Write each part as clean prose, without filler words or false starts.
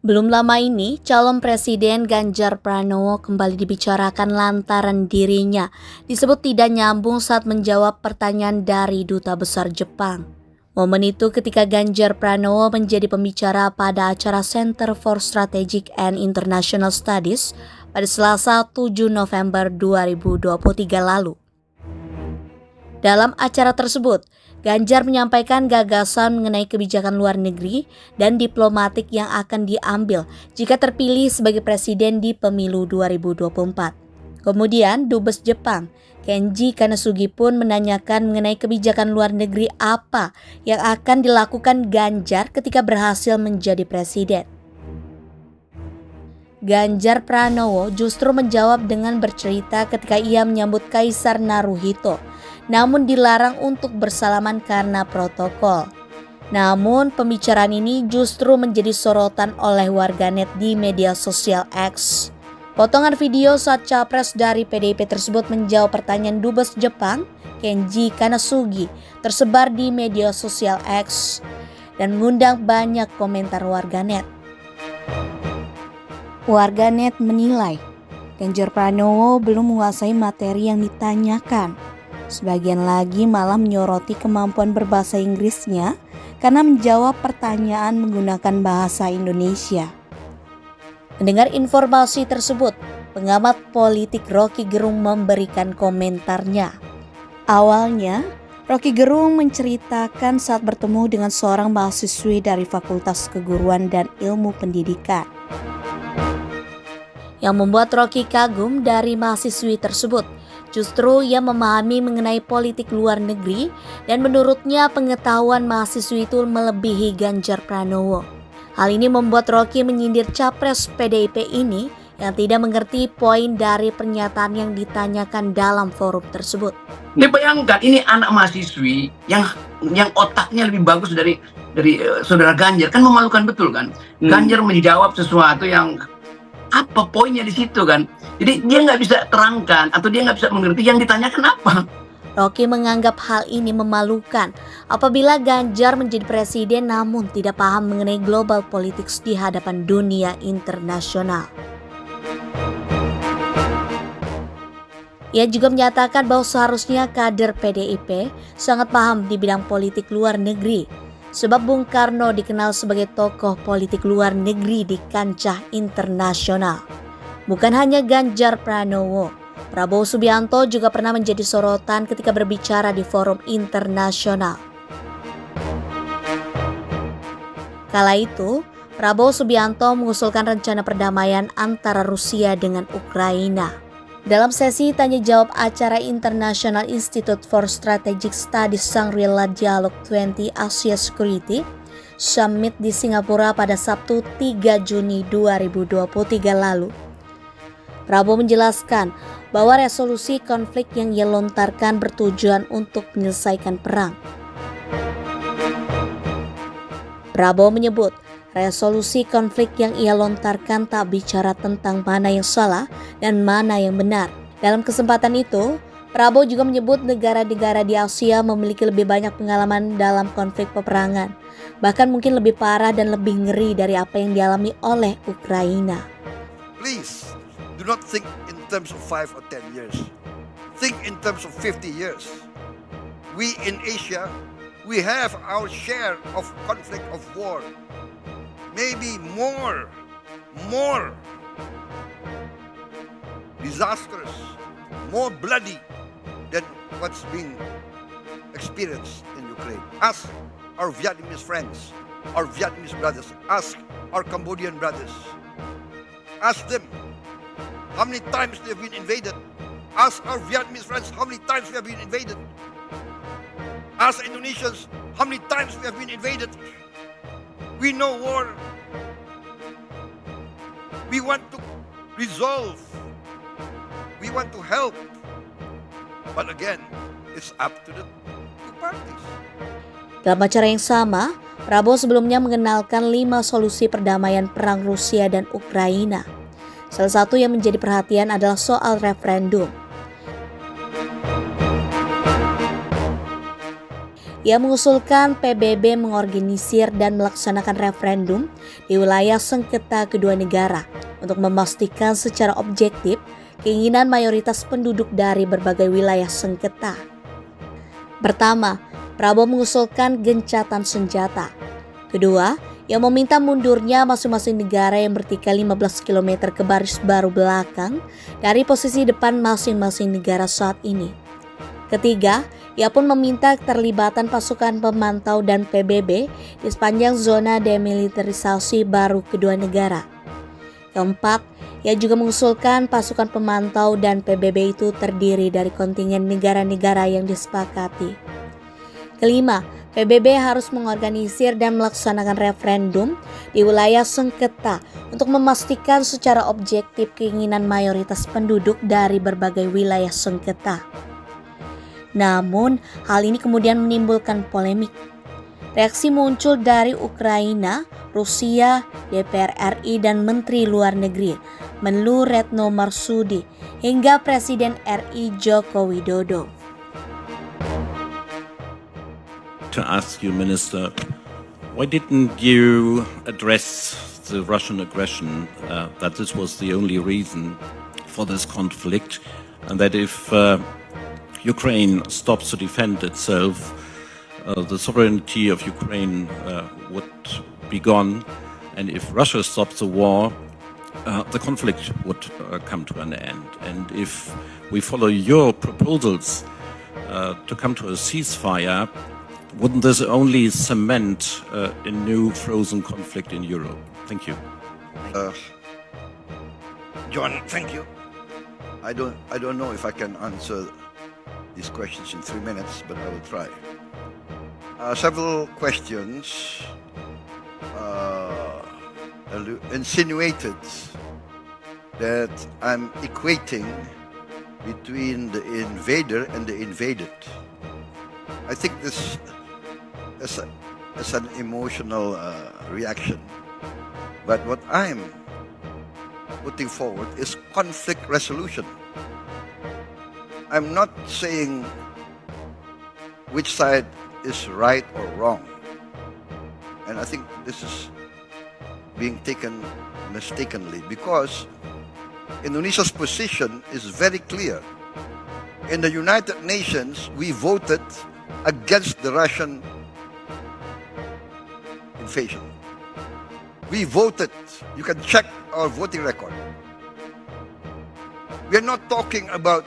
Belum lama ini, calon presiden Ganjar Pranowo kembali dibicarakan lantaran dirinya disebut tidak nyambung saat menjawab pertanyaan dari Duta Besar Jepang. Momen itu ketika Ganjar Pranowo menjadi pembicara pada acara Center for Strategic and International Studies pada Selasa 7 November 2023 lalu. Dalam acara tersebut, Ganjar menyampaikan gagasan mengenai kebijakan luar negeri dan diplomatik yang akan diambil jika terpilih sebagai presiden di pemilu 2024. Kemudian, Dubes Jepang, Kenji Kanasugi pun menanyakan mengenai kebijakan luar negeri apa yang akan dilakukan Ganjar ketika berhasil menjadi presiden. Ganjar Pranowo justru menjawab dengan bercerita ketika ia menyambut Kaisar Naruhito, namun dilarang untuk bersalaman karena protokol. Namun pembicaraan ini justru menjadi sorotan oleh warganet di media sosial X. Potongan video saat capres dari PDIP tersebut menjawab pertanyaan Dubes Jepang, Kenji Kanasugi, tersebar di media sosial X dan mengundang banyak komentar warganet. Warganet menilai Ganjar Pranowo belum menguasai materi yang ditanyakan. Sebagian lagi malah menyoroti kemampuan berbahasa Inggrisnya karena menjawab pertanyaan menggunakan bahasa Indonesia. Mendengar informasi tersebut, pengamat politik Rocky Gerung memberikan komentarnya. Awalnya, Rocky Gerung menceritakan saat bertemu dengan seorang mahasiswi dari Fakultas Keguruan dan Ilmu Pendidikan. Yang membuat Rocky kagum dari mahasiswi tersebut, justru ia memahami mengenai politik luar negeri dan menurutnya pengetahuan mahasiswi itu melebihi Ganjar Pranowo. Hal ini membuat Rocky menyindir capres PDIP ini yang tidak mengerti poin dari pernyataan yang ditanyakan dalam forum tersebut. Ini bayangkan, ini anak mahasiswi yang otaknya lebih bagus dari saudara Ganjar, kan memalukan betul kan? Ganjar menjawab sesuatu yang apa poinnya di situ kan? Jadi dia nggak bisa terangkan atau dia nggak bisa mengerti yang ditanyakan apa. Rocky menganggap hal ini memalukan apabila Ganjar menjadi presiden namun tidak paham mengenai global politics di hadapan dunia internasional. Ia juga menyatakan bahwa seharusnya kader PDIP sangat paham di bidang politik luar negeri. Sebab Bung Karno dikenal sebagai tokoh politik luar negeri di kancah internasional. Bukan hanya Ganjar Pranowo, Prabowo Subianto juga pernah menjadi sorotan ketika berbicara di forum internasional. Kala itu, Prabowo Subianto mengusulkan rencana perdamaian antara Rusia dengan Ukraina. Dalam sesi tanya jawab acara International Institute for Strategic Studies Shangri-La Dialogue 20 Asia Security Summit di Singapura pada Sabtu 3 Juni 2023 lalu, Prabowo menjelaskan bahwa resolusi konflik yang ia lontarkan bertujuan untuk menyelesaikan perang. Prabowo menyebut resolusi konflik yang ia lontarkan tak bicara tentang mana yang salah dan mana yang benar. Dalam kesempatan itu, Prabowo juga menyebut negara-negara di Asia memiliki lebih banyak pengalaman dalam konflik peperangan, bahkan mungkin lebih parah dan lebih ngeri dari apa yang dialami oleh Ukraina. Please, do not think in terms of 5 or 10 years. Think in terms of 50 years. We in Asia, we have our share of conflict, of war. Maybe more disastrous, more bloody than what's being experienced in Ukraine. Ask our Vietnamese friends, our Vietnamese brothers, ask our Cambodian brothers. Ask them how many times they have been invaded. Ask our Vietnamese friends how many times we have been invaded. Ask Indonesians how many times we have been invaded. We know war. We want to resolve. We want to help. But again, it's up to the two parties. Dalam acara yang sama, Prabowo sebelumnya mengenalkan 5 solusi perdamaian perang Rusia dan Ukraina. Salah satu yang menjadi perhatian adalah soal referendum. Ia mengusulkan PBB mengorganisir dan melaksanakan referendum di wilayah sengketa kedua negara untuk memastikan secara objektif keinginan mayoritas penduduk dari berbagai wilayah sengketa. Pertama, Prabowo mengusulkan gencatan senjata. Kedua, ia meminta mundurnya masing-masing negara yang bertikai 15 km ke baris baru belakang dari posisi depan masing-masing negara saat ini. Ketiga, ia pun meminta keterlibatan pasukan pemantau dan PBB di sepanjang zona demilitarisasi baru kedua negara. Keempat, ia juga mengusulkan pasukan pemantau dan PBB itu terdiri dari kontingen negara-negara yang disepakati. Kelima, PBB harus mengorganisir dan melaksanakan referendum di wilayah sengketa untuk memastikan secara objektif keinginan mayoritas penduduk dari berbagai wilayah sengketa. Namun, hal ini kemudian menimbulkan polemik. Reaksi muncul dari Ukraina, Rusia, DPR RI, dan Menteri Luar Negeri, Menlu Retno Marsudi, hingga Presiden RI Joko Widodo. To ask you, Minister, why didn't you address the Russian aggression, that this was the only reason for this conflict, and that if Ukraine stops to defend itself, the sovereignty of Ukraine would be gone, and if Russia stops the war, the conflict would come to an end. And if we follow your proposals to come to a ceasefire, wouldn't this only cement a new frozen conflict in Europe? Thank you. John, thank you. I don't know if I can answer these questions in 3 minutes, but I will try. Several questions insinuated that I'm equating between the invader and the invaded. I think this is an emotional reaction. But what I'm putting forward is conflict resolution. I'm not saying which side is right or wrong. And I think this is being taken mistakenly because Indonesia's position is very clear. In the United Nations, we voted against the Russian invasion. We voted. You can check our voting record. We are not talking about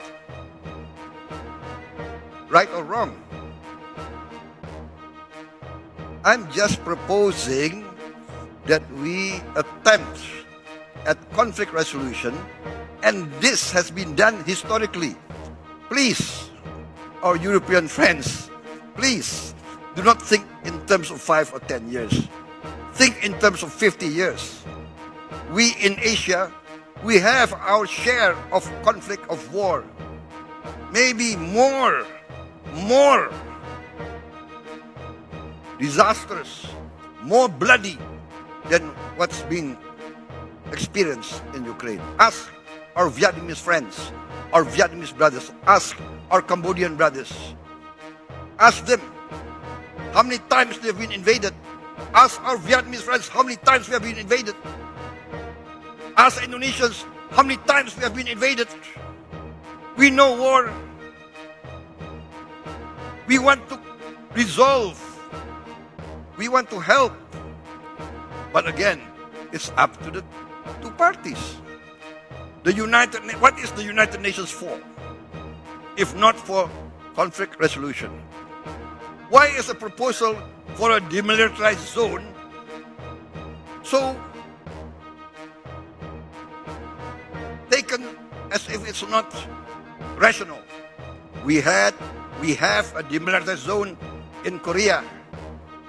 right or wrong. I'm just proposing that we attempt at conflict resolution, and this has been done historically. Please, our European friends, please do not think in terms of 5 or 10 years. Think in terms of 50 years. We in Asia, we have our share of conflict, of war. Maybe more disastrous, more bloody than what's being experienced in Ukraine. Ask our Vietnamese friends, our Vietnamese brothers, ask our Cambodian brothers. Ask them how many times they've been invaded. Ask our Vietnamese friends how many times we have been invaded. Ask Indonesians how many times we have been invaded. We know war. We want to resolve. We want to help. But again, it's up to the two parties. What is the United Nations for? If not for conflict resolution? Why is a proposal for a demilitarized zone so taken as if it's not rational? We have a demilitarized zone in Korea.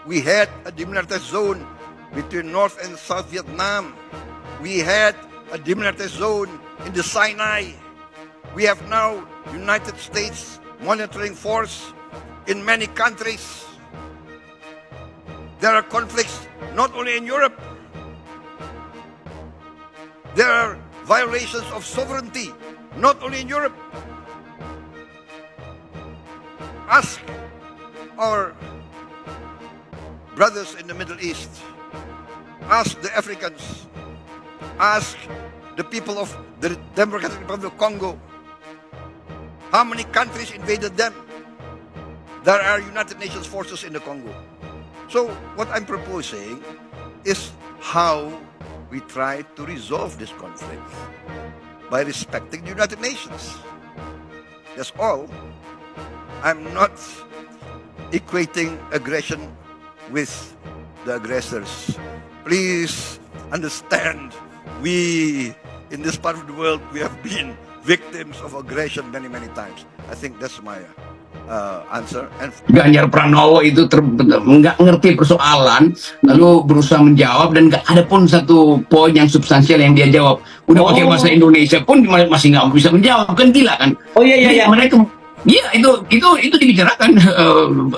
We had a demilitarized zone between North and South Vietnam. We had a demilitarized zone in the Sinai. We have now United States monitoring force in many countries. There are conflicts not only in Europe. There are violations of sovereignty not only in Europe. Ask our brothers in the Middle East. Ask the Africans. Ask the people of the Democratic Republic of Congo. How many countries invaded them? There are United Nations forces in the Congo. So what I'm proposing is how we try to resolve this conflict by respecting the United Nations. That's all. I'm not equating aggression with the aggressors. Please understand, we in this part of the world, we have been victims of aggression many times. I think that's my answer. And Ganjar Pranowo itu nggak ngerti persoalan, lalu berusaha menjawab dan nggak ada pun satu poin yang substansial yang dia jawab. Udah pakai bahasa Indonesia pun masih nggak bisa menjawab, kan gila kan? Oh iya. Mereka, iya itu dibicarakan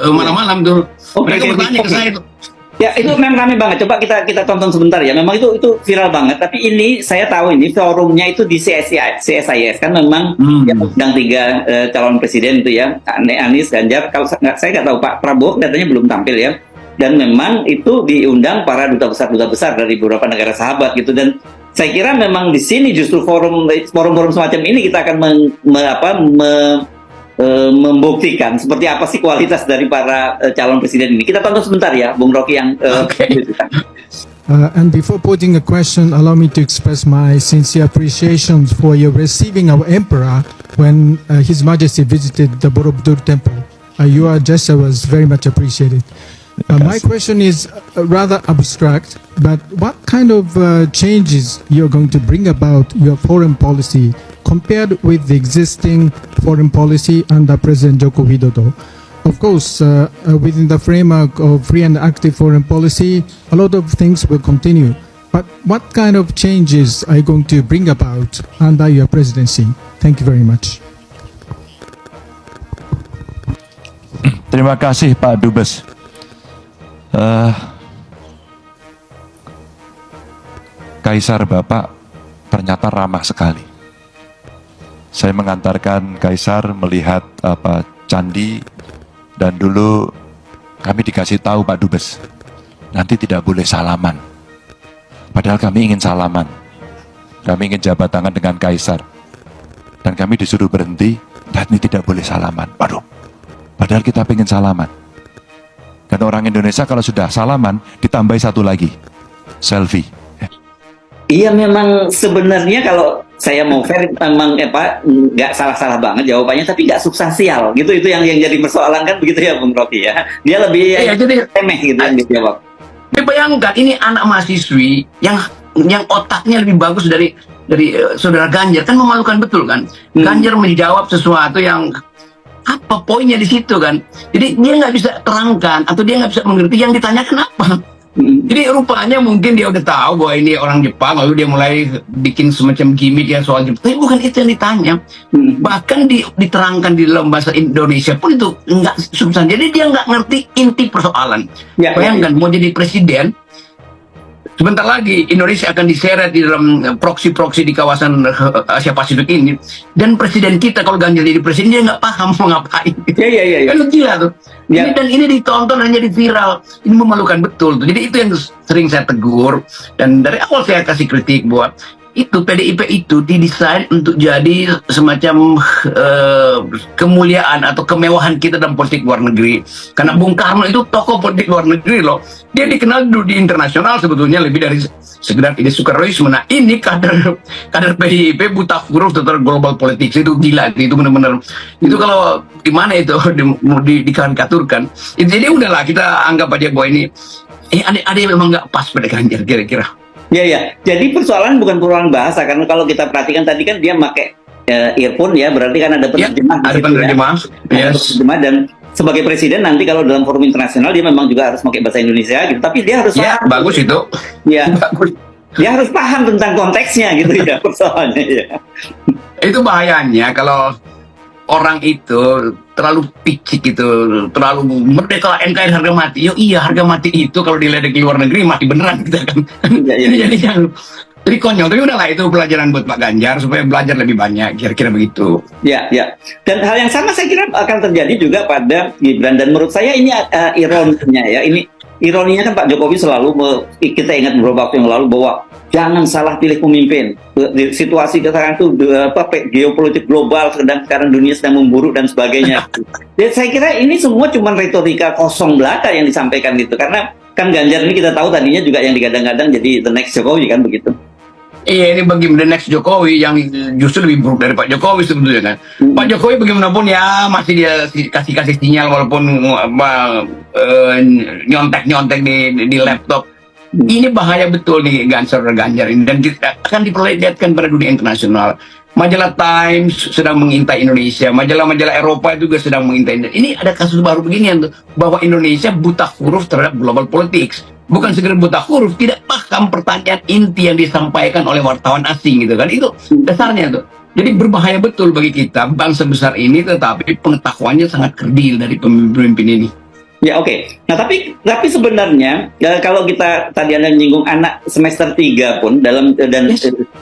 malam-malam tuh. Mereka bertanya ke saya tuh. Ya itu memang rame banget. Coba kita tonton sebentar ya. Memang itu viral banget. Tapi ini saya tahu ini forumnya itu di CSIS kan memang yang undang 3 calon presiden itu ya, Anies, Ganjar. Kalau saya nggak tahu Pak Prabowo katanya belum tampil ya. Dan memang itu diundang para duta besar dari beberapa negara sahabat gitu. Dan saya kira memang di sini justru forum semacam ini kita akan membuktikan seperti apa sih kualitas dari para calon presiden ini. Kita tonton sebentar ya, Bung Rocky yang And before putting a question, allow me to express my sincere appreciation for your receiving our emperor when His Majesty visited the Borobudur Temple. Your gesture was very much appreciated. My question is rather abstract, but what kind of changes you're going to bring about your foreign policy compared with the existing foreign policy under President Joko Widodo? Of course, within the framework of free and active foreign policy, a lot of things will continue. But what kind of changes are you going to bring about under your presidency? Thank you very much. Terima kasih Pak Dubes. Kaisar Bapak ternyata ramah sekali. Saya mengantarkan Kaisar melihat candi, dan dulu kami dikasih tahu Pak Dubes, nanti tidak boleh salaman. Padahal kami ingin salaman. Kami ingin jabat tangan dengan Kaisar. Dan kami disuruh berhenti, dan ini tidak boleh salaman. Waduh, padahal kita ingin salaman. Dan orang Indonesia kalau sudah salaman, ditambahi satu lagi, selfie. Iya memang sebenarnya kalau saya mau fair memang nggak salah banget jawabannya, tapi nggak substansial gitu. Itu yang jadi persoalan kan begitu ya Bung Rocky ya. Dia lebih remeh gitu yang dijawab. Bayangkan ini anak mahasiswi yang otaknya lebih bagus dari saudara Ganjar, kan memalukan betul kan. Ganjar menjawab sesuatu yang apa poinnya di situ kan. Jadi dia nggak bisa terangkan atau dia nggak bisa mengerti yang ditanyakan apa. Jadi rupanya mungkin dia udah tahu bahwa ini orang Jepang, lalu dia mulai bikin semacam gimmick ya soal Jepang. Tapi bukan itu yang ditanya. Bahkan diterangkan di dalam bahasa Indonesia pun itu nggak substansi. Jadi dia nggak ngerti inti persoalan. Bayangkan mau jadi presiden, sebentar lagi Indonesia akan diseret di dalam proksi-proksi di kawasan Asia Pasifik ini. Dan presiden kita kalau Ganjar jadi presiden, dia nggak paham mau ngapain. Iya. Kan gila tuh. Dan ini ditonton dan jadi viral. Ini memalukan betul tuh. Jadi itu yang sering saya tegur. Dan dari awal saya kasih kritik bahwa itu PDIP itu didesain untuk jadi semacam kemuliaan atau kemewahan kita dalam politik luar negeri. Karena Bung Karno itu tokoh politik luar negeri loh. Dia dikenal dulu di internasional sebetulnya lebih dari sekedar ide Soekarnoisme. Nah ini kader PDIP buta huruf tentang global politics, itu gila, itu benar-benar itu kalau gimana itu dikarikaturkan. Jadi udahlah kita anggap aja bahwa ini ada yang memang nggak pas pada Ganjar kira-kira. Iya. Jadi persoalan bukan persoalan bahasa, karena kalau kita perhatikan tadi kan dia pakai earphone ya, berarti kan ada penerjemah. Ada penerjemah. Ya. Yes. Dan sebagai presiden nanti kalau dalam forum internasional dia memang juga harus pakai bahasa Indonesia gitu. Tapi dia harus paham. Bagus itu. Ya. Bagus. Dia harus paham tentang konteksnya gitu ya persoalannya ya. Itu bahayanya kalau orang itu terlalu picik gitu, terlalu merdeka NKRI harga mati. Iya harga mati itu kalau diledek di luar negeri mati beneran kita kan. Jadi konyol. Tapi udahlah itu pelajaran buat Pak Ganjar supaya belajar lebih banyak, kira-kira begitu. Ya. Dan hal yang sama saya kira akan terjadi juga pada Gibran, dan menurut saya ini ironisnya ya. ironinya kan Pak Jokowi selalu kita ingat beberapa waktu yang lalu bahwa jangan salah pilih pemimpin. Di situasi sekarang itu geopolitik global sekarang dunia sedang memburuk dan sebagainya. Dan saya kira ini semua cuma retorika kosong belaka yang disampaikan gitu, karena kan Ganjar ini kita tahu tadinya juga yang digadang-gadang jadi the next Jokowi kan begitu. Iya, ini bagi the next Jokowi yang justru lebih buruk dari Pak Jokowi sebetulnya kan. Pak Jokowi bagaimanapun ya masih dia kasih sinyal walaupun nyontek di laptop. Ini bahaya betul nih Ganjar ini, dan akan diperlihatkan pada dunia internasional. Majalah Times sedang mengintai Indonesia, majalah-majalah Eropa juga sedang mengintai. Ini ada kasus baru begini bahwa Indonesia buta huruf terhadap global politics. Bukan sekedar buta huruf, tidak paham pertanyaan inti yang disampaikan oleh wartawan asing gitu kan. Itu dasarnya tuh. Jadi berbahaya betul bagi kita bangsa besar ini, tetapi pengetahuannya sangat kerdil dari pemimpin ini. Ya oke. Nah tapi sebenarnya kalau kita tadi Anda menyinggung anak semester 3 pun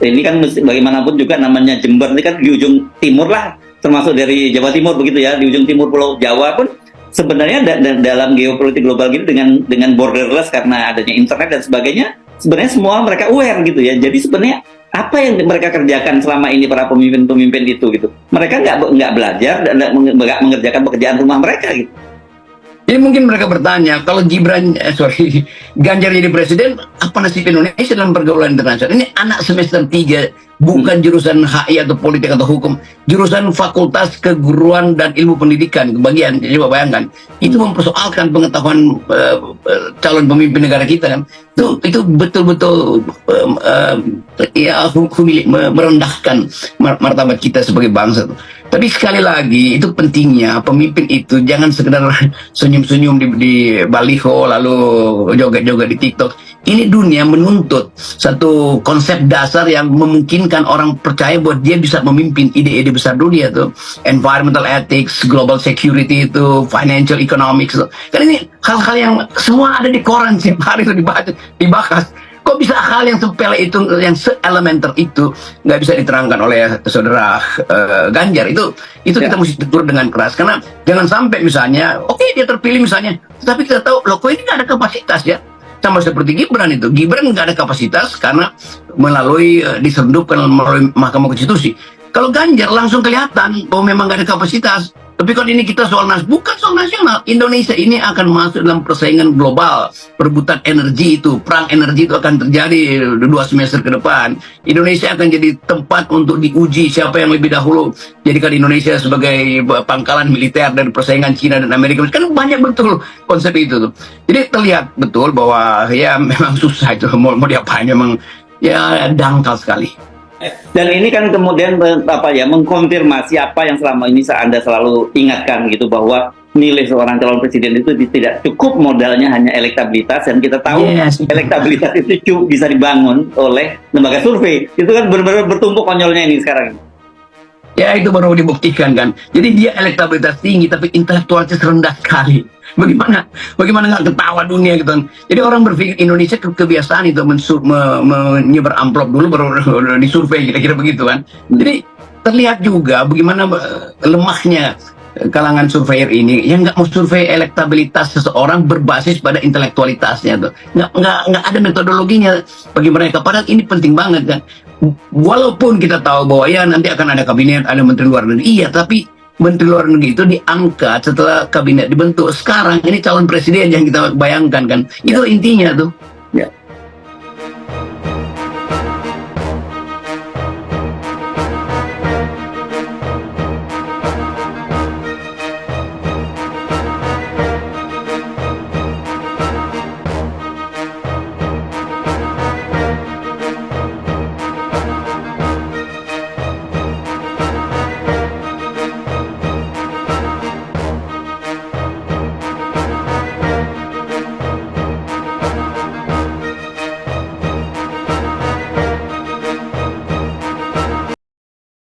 ini kan bagaimanapun juga namanya Jember ini kan di ujung timur lah, termasuk dari Jawa Timur begitu ya, di ujung timur Pulau Jawa pun sebenarnya dalam geopolitik global gitu dengan borderless karena adanya internet dan sebagainya, sebenarnya semua mereka aware gitu ya. Jadi sebenarnya apa yang mereka kerjakan selama ini para pemimpin itu gitu, mereka nggak belajar dan nggak mengerjakan pekerjaan rumah mereka gitu. Jadi mungkin mereka bertanya, kalau Ganjar jadi presiden, apa nasib Indonesia dalam pergaulan internasional? Ini anak semester 3, bukan jurusan HI atau politik atau hukum, jurusan fakultas keguruan dan ilmu pendidikan, kebagian. Jadi coba bayangkan, itu mempersoalkan pengetahuan calon pemimpin negara kita kan. Itu betul-betul merendahkan martabat kita sebagai bangsa. Tapi sekali lagi itu pentingnya pemimpin itu jangan sekedar senyum-senyum di baliho lalu joget-joget di TikTok. Ini dunia menuntut satu konsep dasar yang memungkinkan orang percaya bahwa dia bisa memimpin ide-ide besar dunia tuh, environmental ethics, global security itu, financial economics tuh. Kan ini hal-hal yang semua ada di koran setiap hari itu dibahas. Kok bisa hal yang sepele itu, yang se-elementer itu nggak bisa diterangkan oleh saudara Ganjar? Itu kita mesti tegur dengan keras, karena jangan sampai misalnya, oke, dia terpilih misalnya, tapi kita tahu loh kok ini nggak ada kapasitas ya. Sama seperti Gibran itu, Gibran nggak ada kapasitas karena melalui diselundupkan melalui Mahkamah Konstitusi. Kalau Ganjar langsung kelihatan bahwa memang nggak ada kapasitas. Tapi kalau ini kita bukan soal nasional. Indonesia ini akan masuk dalam persaingan global. Perebutan energi itu, perang energi itu akan terjadi 2 semester ke depan. Indonesia akan jadi tempat untuk diuji siapa yang lebih dahulu jadikan Indonesia sebagai pangkalan militer dari persaingan Cina dan Amerika. Kan banyak betul konsep itu tuh. Jadi terlihat betul bahwa ya memang susah itu. Mau diapain memang ya dangkal sekali. Dan ini kan kemudian mengkonfirmasi apa yang selama ini Anda selalu ingatkan gitu, bahwa milih seorang calon presiden itu tidak cukup modalnya hanya elektabilitas, dan kita tahu elektabilitas itu bisa dibangun oleh lembaga survei. Itu kan benar-benar bertumpuk konyolnya ini sekarang. Ya itu baru dibuktikan kan. Jadi dia elektabilitas tinggi tapi intelektualitas rendah sekali. Bagaimana nggak ketawa dunia gitu kan. Jadi orang berpikir Indonesia kebiasaan itu menyebar amplop dulu baru disurvei, kira-kira begitu kan. Jadi terlihat juga bagaimana lemahnya kalangan surveyor ini yang nggak mau survei elektabilitas seseorang berbasis pada intelektualitasnya tuh. Nggak ada metodologinya bagi mereka. Padahal ini penting banget kan. Walaupun kita tahu bahwa ya nanti akan ada kabinet, ada menteri luar negeri, iya, tapi menteri luar negeri itu diangkat setelah kabinet dibentuk. Sekarang ini calon presiden yang kita bayangkan kan, itu intinya tuh.